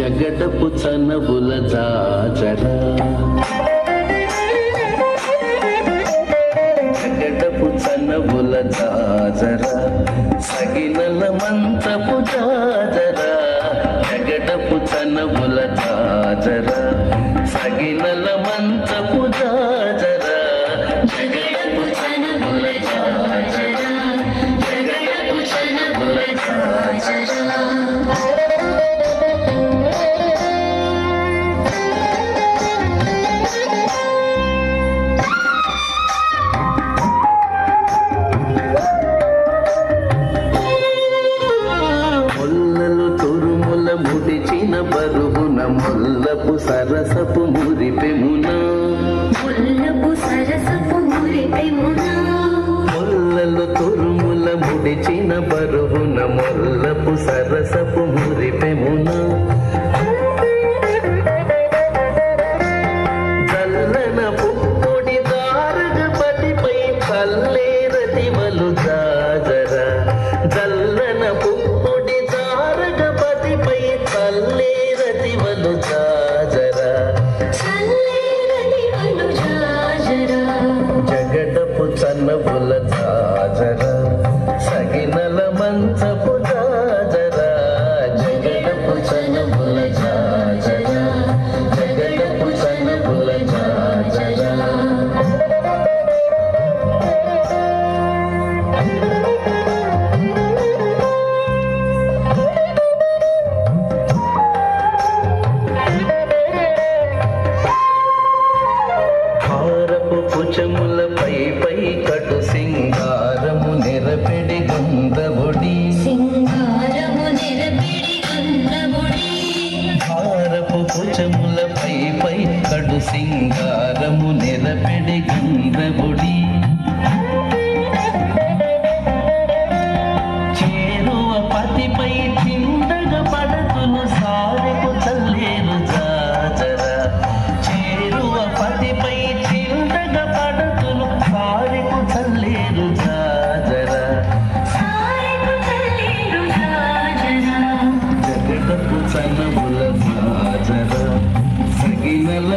జగడపు చనబుల జాజరా జగడపు చనబుల జాజరా సగినల మంత్రపు జాజరా జగడపు చనబుల జాజరా సగినల మంత్రపు జాజరా జగడపు చనబుల జాజరా జగడపు చనబుల జాజరా ముడిచిన బరువున ముల్లపు సరసపు మురిపెమున ముల్లపు సరసపు మురిపెమున ముల్లలు తురుముల ముడిచిన బరువున ముల్లపు సరసపు మురిపెమున చల్లన పుప్పొడి దారగపతిపై చల్లేరతివలు జాజరా చల్లన పుప్పొడి దారగపతిపై చల్లేరతివలు జాజరా చల్లేరతివలు జాజరా జగడపు చనబుల జాజరా సగినల మంచపు జాజరా జగడపు చనబుల జాజరా జగడపు చనబుల జాజరా పుచముల పై కటు సింగారము నెరపెడి గంధబొడి సింగారము నెరపెడి గంధబొడి హారపు పుచముల పై కటు సింగారము నెరపెడి గంధబొడి చేరువ పతిపై చిందగ పడతును సారెకు చల్లేరు జాజరా చేరువ పతిపై చల్లేరు జాజరా జగడపు చనబుల జాజరా సగినల